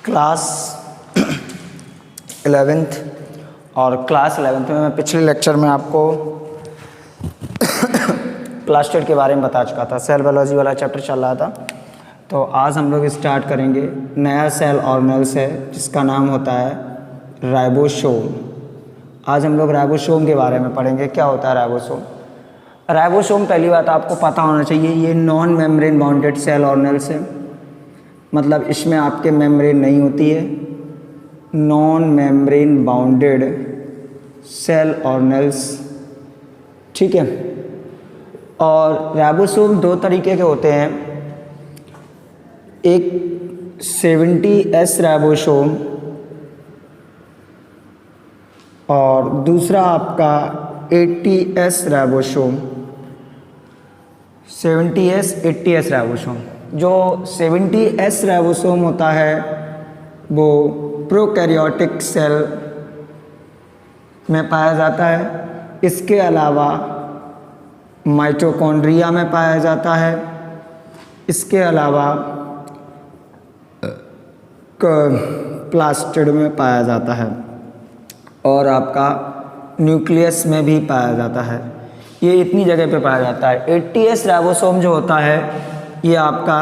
Class 11th और class 11th में मैं पिछले लेक्चर में आपको प्लास्टिड के बारे में बता चुका था। सेल बायोलॉजी वाला चैप्टर चल रहा था। तो आज हम लोग स्टार्ट करेंगे नया सेल ऑर्गेनेल से जिसका नाम होता है राइबोसोम। आज हम लोग राइबोसोम के बारे में पढ़ेंगे। क्या होता है राइबोसोम? राइबोसोम पहली बात आपको पता होना चाहिए, ये non membrane bounded cell organelle से, मतलब इसमें आपके मेम्ब्रेन नहीं होती है। Non membrane bounded cell organelles, ठीक है। और राइबोसोम दो तरीके के होते हैं, एक 70S राइबोसोम और दूसरा आपका 80S ribosome. 70S 80S ribosome. जो 70S राइबोसोम होता है वो प्रोकैरियोटिक सेल में पाया जाता है। इसके अलावा माइटोकॉन्ड्रिया में पाया जाता है। इसके अलावा प्लास्टिड में पाया जाता है और आपका न्यूक्लियस में भी पाया जाता है। ये इतनी जगह पे पाया जाता है। 80S राइबोसोम जो होता है ये आपका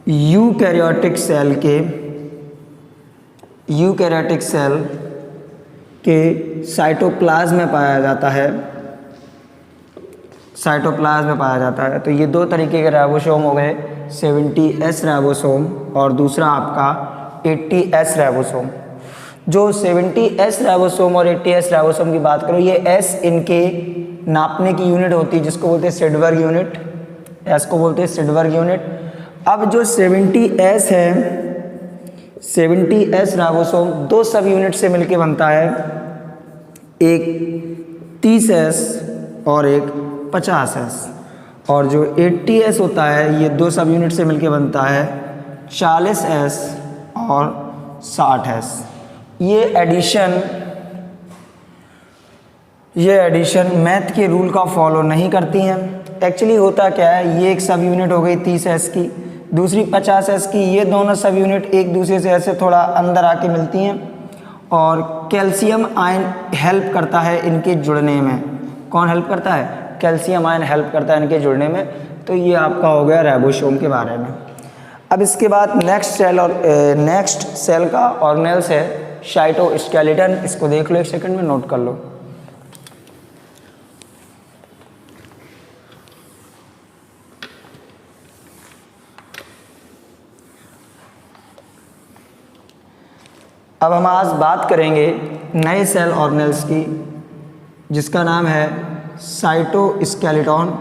यूकैरियोटिक सेल के साइटोप्लाज्म में पाया जाता है। साइटोप्लाज्म में पाया जाता है। तो ये दो तरीके के राइबोसोम हो गए, 70S राइबोसोम और दूसरा आपका 80S राइबोसोम। जो 70S राइबोसोम और 80S राइबोसोम की बात करो, ये S इनके नापने की यूनिट होती है जिसको बोलते हैं सिडबर्ग यूनिट। S को बोलते हैं सिडबर्ग यूनिट। अब जो 70S है, 70S राइबोसोम दो सब यूनिट से मिलके बनता है, एक 30S और एक 50S। और जो 80S होता है ये दो सब यूनिट से मिलके बनता है, 40S और 60S। ये एडिशन मैथ के रूल का फॉलो नहीं करती हैं। एक्चुअली होता क्या है, ये एक सब यूनिट हो गई 30S की, दूसरी 50S की। ये दोनों सब यूनिट एक दूसरे से ऐसे थोड़ा अंदर आके मिलती हैं और कैल्शियम आयन हेल्प करता है इनके जुड़ने में। कौन हेल्प करता है? कैल्शियम आयन हेल्प करता है इनके जुड़ने में। तो ये आपका हो गया राइबोसोम के बारे में। अब इसके बाद नेक्स्ट सेल का ऑर्गेनेल्स है साइटोस्केलेटन। इसको देख लो, एक सेकंड में नोट कर लो। अब हम आज बात करेंगे नए सेल ऑर्गेनेल्स की जिसका नाम है साइटोस्केलेटन।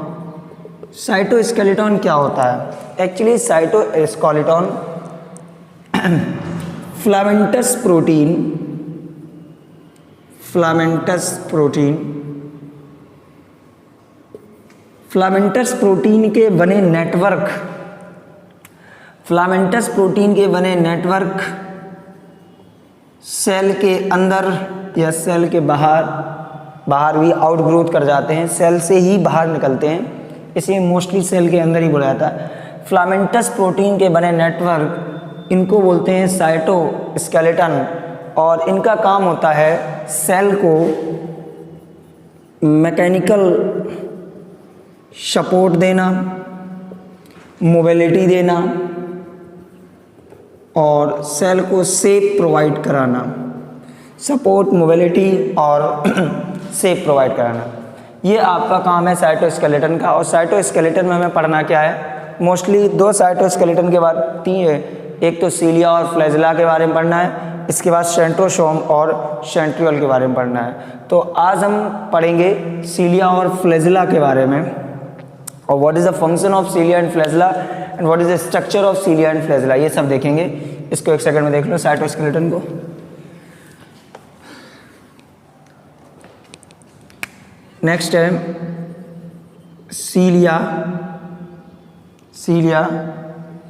साइटोस्केलेटन क्या होता है? एक्चुअली साइटोस्केलेटन फिलामेंटस प्रोटीन के बने नेटवर्क सेल के अंदर या सेल के बाहर भी आउटग्रोथ कर जाते हैं, सेल से ही बाहर निकलते हैं, इसे मोस्टली सेल के अंदर ही बोला जाता है। फिलामेंटस प्रोटीन के बने नेटवर्क, इनको बोलते हैं साइटोस्केलेटन। और इनका काम होता है सेल को मैकेनिकल सपोर्ट देना, मोबिलिटी देना और सेल को शेप प्रोवाइड कराना। सपोर्ट, मोबिलिटी और शेप प्रोवाइड कराना, ये आपका काम है साइटोस्केलेटन का। और साइटोस्केलेटन में हमें पढ़ना क्या है? मोस्टली दो साइटोस्केलेटन के बाद तीन है, एक तो सीलिया और फ्लैजेला के बारे में पढ़ना है, इसके बाद सेंट्रोसोम और सेंट्रियोल के बारे में पढ़ना है। तो आज हम पढ़ेंगे सीलिया और फ्लैजेला के बारे में, और what is the function of cilia and flagella and what is the structure of cilia and flagella, ये सब देखेंगे। इसको एक सेकंड में देख लो साइटोस्केलेटन को। नेक्स्ट है cilia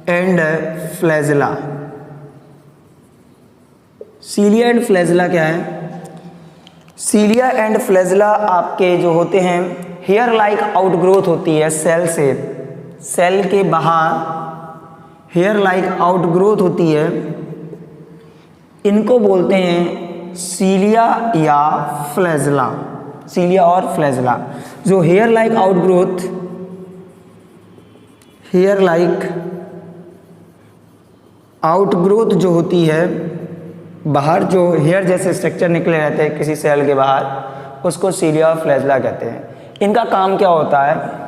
and flagella. Cilia and flagella क्या है? सीलिया एंड फ्लैजेला आपके जो होते हैं, हेयर लाइक आउटग्रोथ होती है सेल से, सेल के बाहर हेयर लाइक आउटग्रोथ होती है इनको बोलते हैं सीलिया या फ्लैजेला, सीलिया और फ्लैजेला। जो hair like outgrowth, hair like outgrowth जो होती है, बाहर जो हेयर जैसे स्ट्रक्चर निकले रहते हैं किसी सेल के बाहर, उसको सीलिया और फ्लैजेला कहते हैं। इनका काम क्या होता है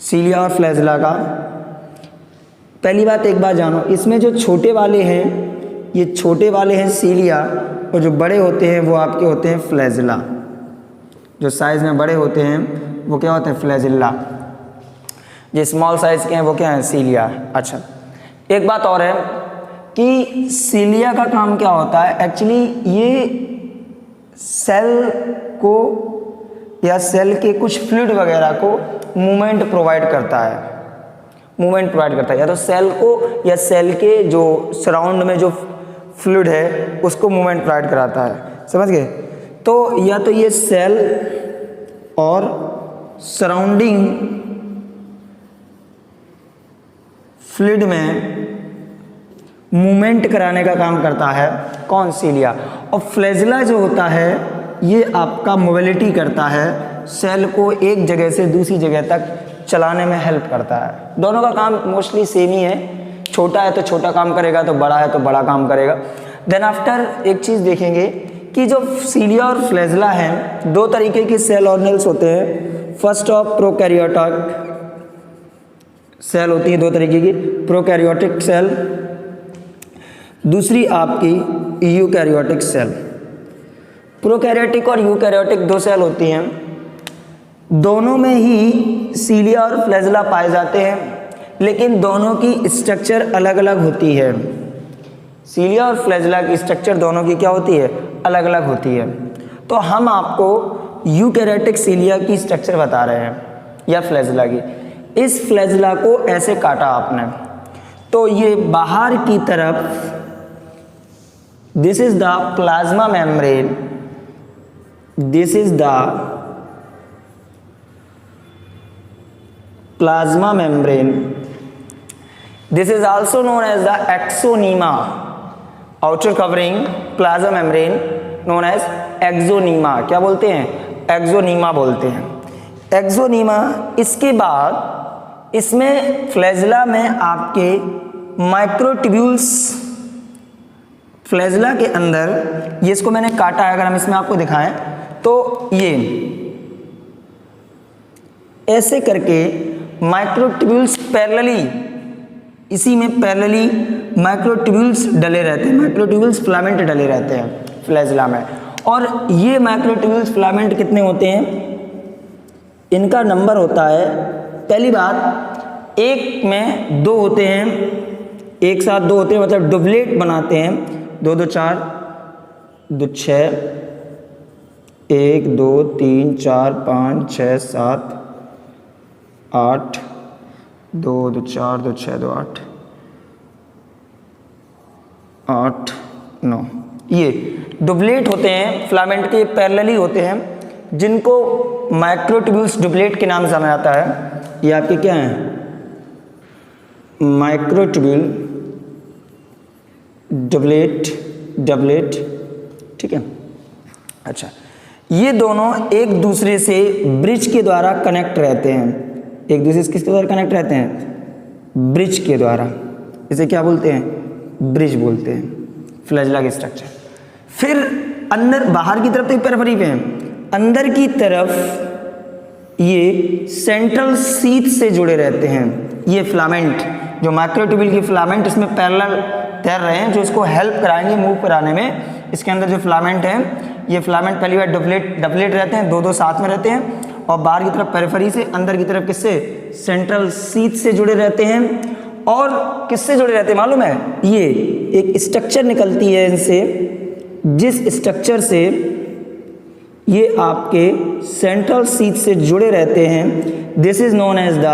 सीलिया और फ्लैजेला का? पहली बात एक बात जानो, इसमें जो छोटे वाले हैं ये छोटे वाले हैं सीलिया, और जो बड़े होते हैं वो आपके होते हैं फ्लैजेला। जो साइज़ में बड़े होते हैं वो क्या होते हैं? फ्लैजेला। जो स्मॉल साइज़ के हैं वो क्या है? सीलिया। अच्छा, एक बात और है कि सीलिया का काम क्या होता है? एक्चुअली ये सेल को या सेल के कुछ फ्लूइड वगैरह को मूवमेंट प्रोवाइड करता है, मूवमेंट प्रोवाइड करता है, या तो सेल को या सेल के जो सराउंड में जो फ्लूइड है उसको मूवमेंट प्रोवाइड कराता है। समझ गए? तो या तो ये सेल और सराउंडिंग फ्लूइड में मूवमेंट कराने का काम करता है कौन? सीलिया। और फ्लैजेला जो होता है ये आपका मोबिलिटी करता है, सेल को एक जगह से दूसरी जगह तक चलाने में हेल्प करता है। दोनों का काम मोस्टली सेम ही है, छोटा है तो छोटा काम करेगा, तो बड़ा है तो बड़ा काम करेगा। देन आफ्टर एक चीज़ देखेंगे कि जो सीलिया और फ्लैजेला हैं, दो तरीके के सेल ऑर्गेनेल्स होते हैं। फर्स्ट ऑफ प्रोकैरियोटिक सेल होती है दो तरीके की, प्रोकैरियोटिक सेल, दूसरी आपकी यूकैरियोटिक सेल। प्रोकैरियोटिक और यूकैरियोटिक दो सेल होती हैं, दोनों में ही सीलिया और फ्लैजेला पाए जाते हैं, लेकिन दोनों की स्ट्रक्चर अलग अलग होती है। सीलिया और फ्लैजेला की स्ट्रक्चर दोनों की क्या होती है? अलग अलग होती है। तो हम आपको यूकैरियोटिक सीलिया की स्ट्रक्चर बता रहे हैं या फ्लैजेला की। इस फ्लैजेला को ऐसे काटा आपने तो ये बाहर की तरफ, this is the plasma membrane, this is the plasma membrane, this is also known as the axonema. Outer covering plasma membrane known as axonema. क्या बोलते हैं? एक्सोनीमा बोलते हैं, एक्सोनीमा। इसके बाद इसमें फ्लैजेला में आपके माइक्रोट्यूब्यूल्स, फ्लैजेला के अंदर ये, इसको मैंने काटा है, अगर हम इसमें आपको दिखाएं तो ये ऐसे करके माइक्रोट्यूब्यूल्स पैरेलली, इसी में पैरेलली माइक्रोट्यूब्यूल्स डले रहते हैं, माइक्रोट्यूब्यूल्स फिलामेंट डले रहते हैं फ्लैजेला में। और ये माइक्रोट्यूब्यूल्स फिलामेंट कितने होते हैं? इनका नंबर होता है, पहली बात एक में दो होते हैं, एक साथ दो होते हैं, मतलब डुप्लेट बनाते हैं। 2 2 4 2 6, 1 2 3 4 5 6 7 8, 2 2 4 2 6 2 8 8 9, ये डुप्लेट होते हैं फिलामेंट के, पैरेलली होते हैं, जिनको माइक्रोट्यूब्यूल्स डुप्लेट के नाम से जाना जाता है। ये आपके क्या हैं? माइक्रोट्यूब्यूल डबलेट, ठीक है। अच्छा, ये दोनों एक दूसरे से ब्रिज के द्वारा कनेक्ट रहते हैं, एक दूसरे से किसके द्वारा कनेक्ट रहते हैं? ब्रिज के द्वारा। इसे क्या बोलते हैं? ब्रिज बोलते हैं, फ्लैजेला की स्ट्रक्चर। फिर अंदर, बाहर की तरफ तो पेरिफेरी पे हैं, अंदर की तरफ ये सेंट्रल सीथ से जुड़े रहते हैं। ये फिलामेंट, जो माइक्रोट्यूब्यूल की फिलामेंट इसमें पैरेलल तैर रहे हैं, जो इसको हेल्प कराएंगे मूव कराने में। इसके अंदर जो फिलामेंट हैं, ये फिलामेंट पहली बार डबलेट रहते हैं, दो साथ में रहते हैं, और बाहर की तरफ पेरिफेरी से, अंदर की तरफ किससे? सेंट्रल सीथ से जुड़े रहते हैं। और किससे जुड़े रहते हैं मालूम है? ये एक स्ट्रक्चर निकलती है इनसे, जिस स्ट्रक्चर से ये आपके सेंट्रल सीथ से जुड़े रहते हैं, this is known as the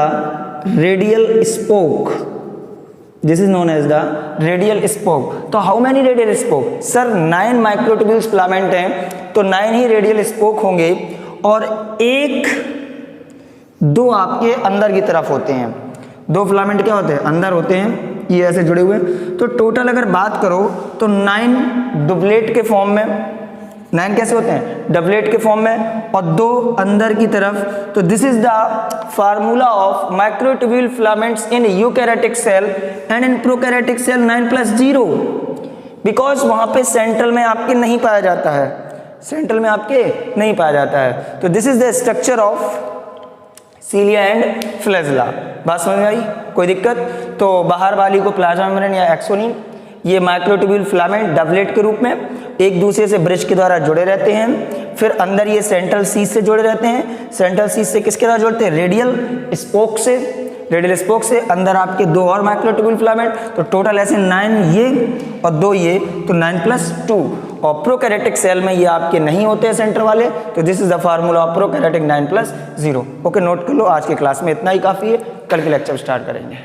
radial spoke, this is known as the radial spoke. तो how many radial spoke? Sir 9 microtubules filament हैं, तो 9 ही रेडियल स्पोक होंगे, और 1 2 आपके अंदर की तरफ होते हैं। 2 फिलामेंट क्या होते हैं? अंदर होते हैं, ये ऐसे जुड़े हुए हैं। तो टोटल अगर बात करो तो 9 डुप्लेट के फॉर्म में, 9 कैसे होते हैं, डबलेट के फॉर्म में, और 2 अंदर की तरफ। तो this is the formula of microtubule filaments in eukaryotic cell and in prokaryotic cell 9+0, because वहां पे सेंट्रल में आपके नहीं पाया जाता है, सेंट्रल में आपके नहीं पाया जाता है। तो this is the structure of cilia and flagella. बात समझ में आई, कोई दिक्कत? तो बाहर वाली को प्लाज्मा मेम्ब्रेन या एक्सोनिन, ये माइक्रोट्यूब्यूल फिलामेंट डबलेट के रूप में एक दूसरे से ब्रिज के द्वारा जुड़े रहते हैं। फिर अंदर ये सेंट्रल शीथ से जुड़े रहते हैं। सेंट्रल शीथ से किसके द्वारा जुड़ते हैं, रेडियल स्पोक से, रेडियल स्पोक से। अंदर आपके 2 और माइक्रोट्यूब्यूल फिलामेंट, तो टोटल ऐसे 9 ये और 2 ये, तो 9+2। और प्रोकैरियोटिक सेल में ये आपके नहीं होते हैं सेंटर वाले, तो this is the formula of prokaryotic 9+0। Okay, note कर लो। आज की क्लास में इतना ही काफ़ी है, कल के लेक्चर स्टार्ट करेंगे।